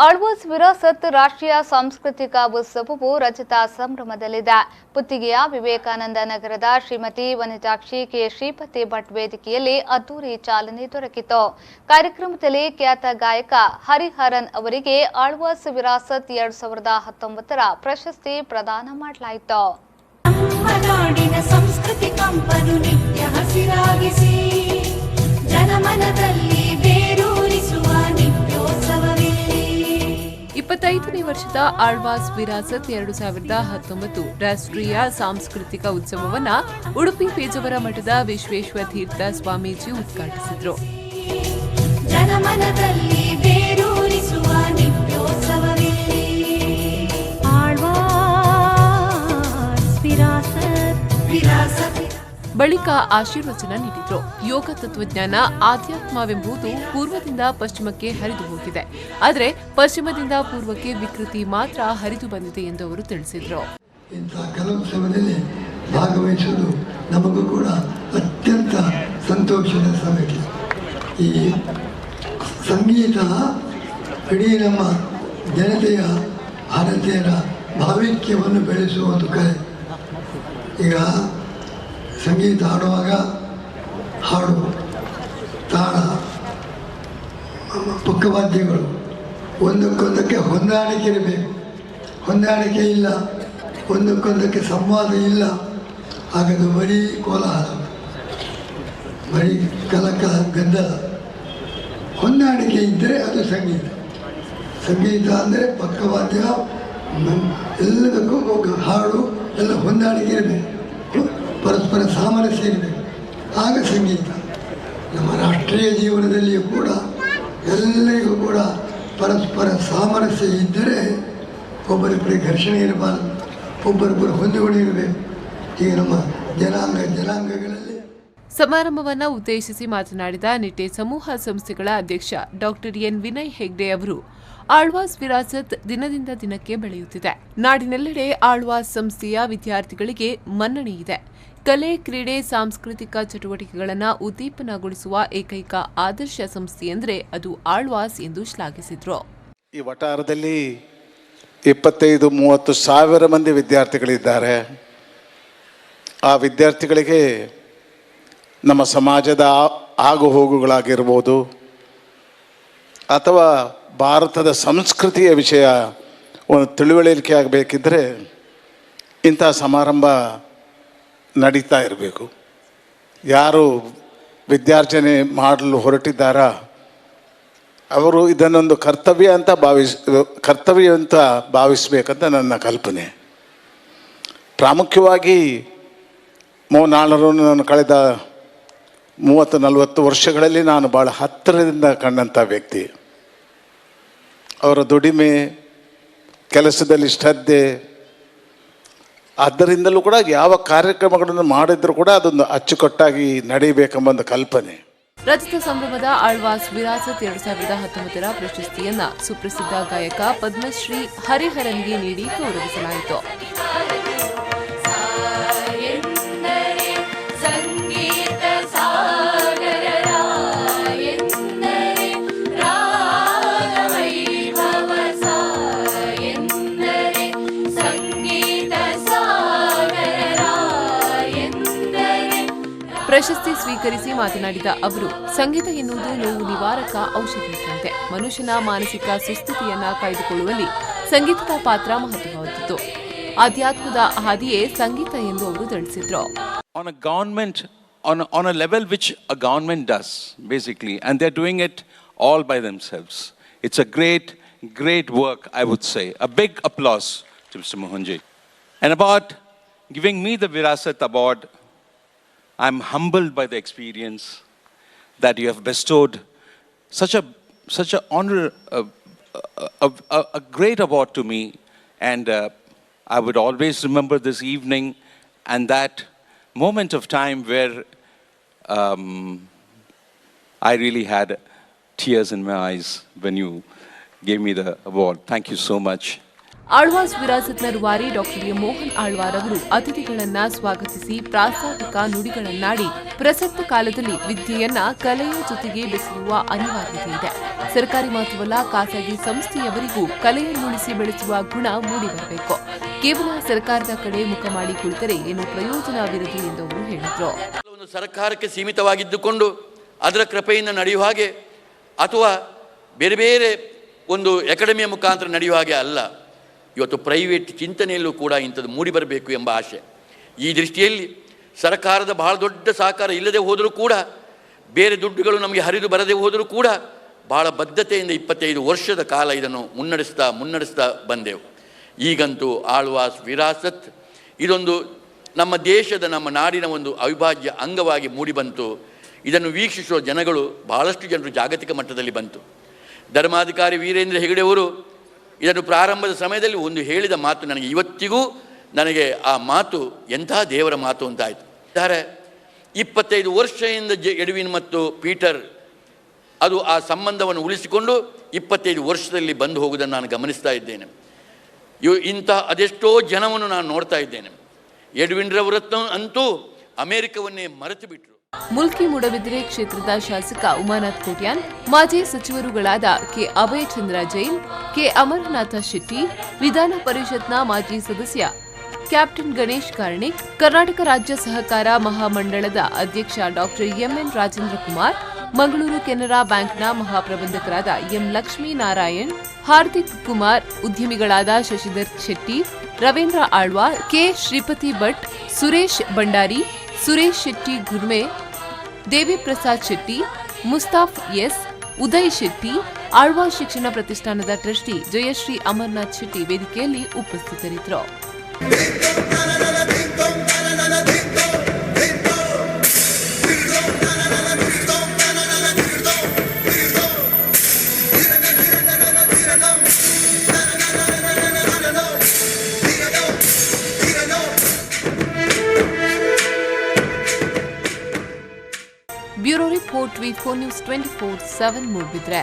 ಆಳ್ವಾಸ್ ವಿರಾಸತ್ ರಾಷ್ಟ್ರೀಯ ಸಾಂಸ್ಕೃತಿಕ ಉತ್ಸವವು ರಜತ ಸಂಭ್ರಮದಲ್ಲಿದೆ. ಪುತ್ತಿಗೆಯ ವಿವೇಕಾನಂದ ನಗರದ ಶ್ರೀಮತಿ ವನಿತಾಕ್ಷಿ ಕೆ ಶ್ರೀಪತಿ ಭಟ್ ವೇದಿಕೆಯಲ್ಲಿ ಅದ್ದೂರಿ ಚಾಲನೆ ದೊರಕಿತು. ಕಾರ್ಯಕ್ರಮದಲ್ಲಿ ಖ್ಯಾತ ಗಾಯಕ ಹರಿಹರನ್ ಅವರಿಗೆ ಆಳ್ವಾಸ್ ವಿರಾಸತ್ 2019ರ ಪ್ರಶಸ್ತಿ ಪ್ರದಾನ ಮಾಡಲಾಯಿತು. ಸಂಸ್ಕೃತಿ ಕಂಪನು ನಿತ್ಯ ಹಸಿರಾಗಿಸಿ ಜನಮನದಲ್ಲಿ ಬೇರೂರಿಸುವ ನಿತ್ಯೋತ್ಸವವಿಲ್ಲಿ 25ನೇ ವರ್ಷದ ಆಳ್ವಾಸ್ ವಿರಾಸತ್ 2019 ರಾಷ್ಟ್ರೀಯ ಸಾಂಸ್ಕೃತಿಕ ಉತ್ಸವವನ್ನು ಉಡುಪಿ ಪೇಜಾವರ ಮಠದ ವಿಶ್ವೇಶ್ವರ ತೀರ್ಥ ಸ್ವಾಮೀಜಿ ಉದ್ಘಾಟಿಸಿದರು. ಜನಮನದಲ್ಲಿ ಬೇರೂರಿಸುವ ನಿತ್ಯೋತ್ಸವವಿಲ್ಲಿ ಆಳ್ವಾಸ್ ವಿರಾಸತ್ ಬಳಿಕ ಆಶೀರ್ವಚನ ನೀಡಿದ್ರು. ಯೋಗ ತತ್ವಜ್ಞಾನ ಆಧ್ಯಾತ್ಮವೆಂಬುದು ಪೂರ್ವದಿಂದ ಪಶ್ಚಿಮಕ್ಕೆ ಹರಿದು ಹೋಗಿದೆ, ಆದರೆ ಪಶ್ಚಿಮದಿಂದ ಪೂರ್ವಕ್ಕೆ ವಿಕೃತಿ ಮಾತ್ರ ಹರಿದು ಬಂದಿದೆ ಎಂದು ಅವರು ತಿಳಿಸಿದರು. ಇಂತಹ ಕಲೋತ್ಸವದಲ್ಲಿ ಭಾಗವಹಿಸುವುದು ನಮಗೂ ಕೂಡ ಅತ್ಯಂತ ಸಂತೋಷದ ಸಂಗತಿ. ಈ ಸಂಗೀತ ಇಡೀ ನಮ್ಮ ಜನತೆಯ ಭಾರತೀಯರ ಭಾವೈಕ್ಯವನ್ನು ಬೆಳೆಸುವ ಒಂದು ಕಲೆ. ಈಗ ಸಂಗೀತ ಹಾಡುವಾಗ ಹಾಡು, ತಾಳ, ಪಕ್ಕವಾದ್ಯಗಳು ಒಂದಕ್ಕೊಂದಕ್ಕೆ ಹೊಂದಾಣಿಕೆ ಇರಬೇಕು. ಹೊಂದಾಣಿಕೆ ಇಲ್ಲ, ಒಂದಕ್ಕೊಂದಕ್ಕೆ ಸಂವಾದ ಇಲ್ಲ, ಹಾಗದು ಬರೀ ಕೋಲಾಹಲ, ಬರೀ ಕಲಕಲ ಗದ್ದಲ. ಹೊಂದಾಣಿಕೆ ಇದ್ದರೆ ಅದು ಸಂಗೀತ. ಸಂಗೀತ ಅಂದರೆ ಪಕ್ಕವಾದ್ಯ ಎಲ್ಲದಕ್ಕೂ ಹಾಡು ಎಲ್ಲ ಹೊಂದಾಣಿಕೆ ಇರಬೇಕು, ಪರಸ್ಪರ ಸಾಮರಸ್ಯ ಇರಬೇಕು, ಆಗ ಸಂಗೀತ. ನಮ್ಮ ರಾಷ್ಟ್ರೀಯ ಜೀವನದಲ್ಲಿಯೂ ಕೂಡ ಎಲ್ಲರಿಗೂ ಕೂಡ ಪರಸ್ಪರ ಸಾಮರಸ್ಯ ಇದ್ದರೆ ಒಬ್ಬರಿಬ್ಬರಿಗೆ ಘರ್ಷಣೆ ಇರಬಾರದು, ಒಬ್ಬರಿಬ್ಬರು ಹೊಂದಿಕೊಂಡು ಇರಬೇಕು. ಈಗ ನಮ್ಮ ಜನಾಂಗಗಳಲ್ಲಿ ಸಮಾರಂಭವನ್ನು ಉದ್ದೇಶಿಸಿ ಮಾತನಾಡಿದ ನಿಟ್ಟೆ ಸಮೂಹ ಸಂಸ್ಥೆಗಳ ಅಧ್ಯಕ್ಷ ಡಾಕ್ಟರ್ ಎನ್ ವಿನಯ್ ಹೆಗ್ಡೆ ಅವರು, ಆಳ್ವಾಸ್ ವಿರಾಸತ್ ದಿನದಿಂದ ದಿನಕ್ಕೆ ಬೆಳೆಯುತ್ತಿದೆ. ನಾಡಿನೆಲ್ಲೆಡೆ ಆಳ್ವಾಸ್ ಸಂಸ್ಥೆಯ ವಿದ್ಯಾರ್ಥಿಗಳಿಗೆ ಮನ್ನಣೆ ಇದೆ. ಕಲೆ, ಕ್ರೀಡೆ, ಸಾಂಸ್ಕೃತಿಕ ಚಟುವಟಿಕೆಗಳನ್ನು ಉದ್ದೀಪನಗೊಳಿಸುವ ಏಕೈಕ ಆದರ್ಶ ಸಂಸ್ಥೆ ಎಂದರೆ ಅದು ಆಳ್ವಾಸ್ ಎಂದು ಶ್ಲಾಘಿಸಿದರು. ಈ ವಟಾರದಲ್ಲಿ 25-30 ಸಾವಿರ ಮಂದಿ ವಿದ್ಯಾರ್ಥಿಗಳಿದ್ದಾರೆ. ಆ ವಿದ್ಯಾರ್ಥಿಗಳಿಗೆ ನಮ್ಮ ಸಮಾಜದ ಆಗು ಹೋಗುಗಳಾಗಿರ್ಬೋದು ಅಥವಾ ಭಾರತದ ಸಂಸ್ಕೃತಿಯ ವಿಷಯ ಒಂದು ತಿಳುವಳಿಕೆ ಆಗಬೇಕಿದ್ದರೆ ಇಂಥ ಸಮಾರಂಭ ನಡೀತಾ ಇರಬೇಕು. ಯಾರು ವಿದ್ಯಾರ್ಜನೆ ಮಾಡಲು ಹೊರಟಿದ್ದಾರಾ ಅವರು ಇದನ್ನೊಂದು ಕರ್ತವ್ಯ ಅಂತ ಭಾವಿಸಬೇಕಂತ ನನ್ನ ಕಲ್ಪನೆ. ಪ್ರಾಮುಖ್ಯವಾಗಿ ನಾನು ಕಳೆದ 30-40 ವರ್ಷಗಳಲ್ಲಿ ನಾನು ಭಾಳ ಹತ್ತಿರದಿಂದ ಕಂಡಂಥ ವ್ಯಕ್ತಿ. ಅವರ ದುಡಿಮೆ, ಕೆಲಸದಲ್ಲಿ ಶ್ರದ್ಧೆ, ಅದರಿಂದಲೂ ಕೂಡ ಯಾವ ಕಾರ್ಯಕ್ರಮಗಳನ್ನು ಮಾಡಿದರೂ ಕೂಡ ಅದೊಂದು ಅಚ್ಚುಕಟ್ಟಾಗಿ ನಡೀಬೇಕೆಂಬ ಒಂದು ಕಲ್ಪನೆ. ರಜತ ಸಂಭ್ರಮದ ಆಳ್ವಾಸ್ ವಿರಾಸತ್ 2019ರ ಪ್ರಶಸ್ತಿಯನ್ನ ಸುಪ್ರಸಿದ್ಧ ಗಾಯಕ ಪದ್ಮಶ್ರೀ ಹರಿಹರನ್ಗೆ ನೀಡಿ ಗೌರವಿಸಲಾಯಿತು. ಪ್ರಶಸ್ತಿ ಸ್ವೀಕರಿಸಿ ಮಾತನಾಡಿದ ಅವರು, ಸಂಗೀತ ಎನ್ನುವುದು ನೋವು ನಿವಾರಕ ಔಷಧಿ ಇದ್ದಂತೆ. ಮನುಷ್ಯನ ಮಾನಸಿಕ ಸುಸ್ಥಿತಿಯನ್ನ ಕಾಯ್ದುಕೊಳ್ಳುವಲ್ಲಿ ಸಂಗೀತದ ಪಾತ್ರ ಮಹತ್ವವಾದದ್ದು. ಆಧ್ಯಾತ್ಮದ ಹಾದಿಯೇ ಸಂಗೀತ ಎಂದು ಅವರು ತಿಳಿಸಿದರು. On a level which a government does basically, and they're doing it all by themselves. It's a great work, I would say. A big applause to Mr. Mohanji. And about giving me the Virasat Award, I'm humbled by the experience that you have bestowed such a honor, a great award to me, and I would always remember this evening and that moment of time where I really had tears in my eyes when you gave me the award. Thank you so much. Alva's ವಿರಾಸತ್ನ ರೂವಾರಿ doctor M Mohan Alvar ಅವರು ಅತಿಥಿಗಳನ್ನ ಸ್ವಾಗತಿಸಿ ಪ್ರಾಸ್ತಾವಿಕ ನುಡಿಗಳನ್ನಾಡಿ ಪ್ರಸಕ್ತ ಕಾಲದಲ್ಲಿ ವಿದ್ಯೆಯನ್ನ ಕಲೆಯ ಜೊತೆಗೆ ಬೆಸೆಯುವ ಅನಿವಾರ್ಯತೆ ಇದೆ. ಸರ್ಕಾರಿ ಮಾತ್ರವಲ್ಲ, ಖಾಸಗಿ ಸಂಸ್ಥೆಯವರಿಗೂ ಕಲೆಯನ್ನುಳಿಸಿ ಬೆಳೆಸುವ ಗುಣ ಮೂಡಿಬರಬೇಕು. ಕೇವಲ ಸರ್ಕಾರದ ಕಡೆ ಮುಖ ಮಾಡಿ ಕುಳಿತರೆ ಏನು ಪ್ರಯೋಜನವಿರದು ಎಂದು ಅವರು ಹೇಳಿದರು. ಸರ್ಕಾರಕ್ಕೆ ಸೀಮಿತವಾಗಿದ್ದುಕೊಂಡು ಅದರ ಕೃಪೆಯಿಂದ ನಡೆಯುವ ಹಾಗೆ ಅಥವಾ ಬೇರೆ ಬೇರೆ ಒಂದು ಅಕಾಡೆಮಿಯ ಮುಖಾಂತರ ನಡೆಯುವ ಹಾಗೆ ಅಲ್ಲ. ಇವತ್ತು ಪ್ರೈವೇಟ್ ಚಿಂತನೆಯಲ್ಲೂ ಕೂಡ ಇಂಥದ್ದು ಮೂಡಿಬರಬೇಕು ಎಂಬ ಆಶೆ. ಈ ದೃಷ್ಟಿಯಲ್ಲಿ ಸರ್ಕಾರದ ಬಹಳ ದೊಡ್ಡ ಸಹಕಾರ ಇಲ್ಲದೆ ಹೋದರೂ ಕೂಡ, ಬೇರೆ ದುಡ್ಡುಗಳು ನಮಗೆ ಹರಿದು ಬರದೆ ಹೋದರೂ ಕೂಡ ಬಹಳ ಬದ್ಧತೆಯಿಂದ 25 ವರ್ಷದ ಕಾಲ ಇದನ್ನು ಮುನ್ನಡೆಸ್ತಾ ಬಂದೆವು. ಈಗಂತೂ ಆಳ್ವಾಸ್ ವಿರಾಸತ್ ಇದೊಂದು ನಮ್ಮ ದೇಶದ, ನಮ್ಮ ನಾಡಿನ ಒಂದು ಅವಿಭಾಜ್ಯ ಅಂಗವಾಗಿ ಮೂಡಿಬಂತು. ಇದನ್ನು ವೀಕ್ಷಿಸುವ ಜನಗಳು ಬಹಳಷ್ಟು ಜನರು ಜಾಗತಿಕ ಮಟ್ಟದಲ್ಲಿ ಬಂತು. ಧರ್ಮಾಧಿಕಾರಿ ವೀರೇಂದ್ರ ಹೆಗಡೆಯವರು ಇದನ್ನು ಪ್ರಾರಂಭದ ಸಮಯದಲ್ಲಿ ಒಂದು ಹೇಳಿದ ಮಾತು ನನಗೆ ಇವತ್ತಿಗೂ ಆ ಮಾತು ಎಂಥ ದೇವರ ಮಾತು ಅಂತಾಯಿತು. 25 ವರ್ಷದಿಂದ ಎಡ್ವಿನ್ ಮತ್ತು ಪೀಟರ್ ಅದು ಆ ಸಂಬಂಧವನ್ನು ಉಳಿಸಿಕೊಂಡು 25 ವರ್ಷದಲ್ಲಿ ಬಂದು ಹೋಗುವುದನ್ನು ನಾನು ಗಮನಿಸ್ತಾ ಇದ್ದೇನೆ. ಇಂಥ ಅದೆಷ್ಟೋ ಜನವನ್ನು ನಾನು ನೋಡ್ತಾ ಇದ್ದೇನೆ. ಎಡ್ವಿನ್ ರವರತ್ನ ಅಂತೂ ಅಮೆರಿಕವನ್ನೇ ಮರೆತು ಬಿಟ್ಟರು. ಮುಲ್ಕಿ ಮೂಡಬಿದ್ರೆ ಕ್ಷೇತ್ರದ ಶಾಸಕ ಉಮಾನಾಥ್ ಕೋಟ್ಯಾನ್, ಮಾಜಿ ಸಚಿವರುಗಳಾದ ಕೆ ಅಭಯಚಂದ್ರ ಜೈನ್, ಕೆ ಅಮರನಾಥ ಶೆಟ್ಟಿ, ವಿಧಾನ ಪರಿಷತ್ನ ಮಾಜಿ ಸದಸ್ಯ ಕ್ಯಾಪ್ಟನ್ ಗಣೇಶ್ ಕಾರ್ಣಿಕ್, ಕರ್ನಾಟಕ ರಾಜ್ಯ ಸಹಕಾರ ಮಹಾಮಂಡಳದ ಅಧ್ಯಕ್ಷ ಡಾಕ್ಟರ್ ಎಂಎನ್ ರಾಜೇಂದ್ರ ಕುಮಾರ್, ಮಂಗಳೂರು ಕೆನರಾ ಬ್ಯಾಂಕ್ನ ಮಹಾಪ್ರಬಂಧಕರಾದ ಎಂ ಲಕ್ಷ್ಮೀನಾರಾಯಣ್, ಹಾರ್ದಿಕ್ ಕುಮಾರ್, ಉದ್ಯಮಿಗಳಾದ ಶಶಿಧರ್ ಶೆಟ್ಟಿ, ರವೀಂದ್ರ ಆಳ್ವಾರ್, ಕೆ ಶ್ರೀಪತಿ ಭಟ್, ಸುರೇಶ್ ಭಂಡಾರಿ, ಸುರೇಶ್ ಶೆಟ್ಟಿ ಗುರ್ಮೆ, ದೇವಿಪ್ರಸಾದ್ ಶೆಟ್ಟಿ, ಮುಸ್ತಾಫ್ ಎಸ್, ಉದಯ್ ಶೆಟ್ಟಿ, ಆಳ್ವಾಸ್ ಶಿಕ್ಷಣ ಪ್ರತಿಷ್ಠಾನದ ಟ್ರಸ್ಟಿ ಜಯಶ್ರೀ ಅಮರನಾಥ್ ಶೆಟ್ಟಿ ವೇದಿಕೆಯಲ್ಲಿ ಉಪಸ್ಥಿತರಿದ್ದರು. Bureau report, V4 News 24/7 Moodbidri.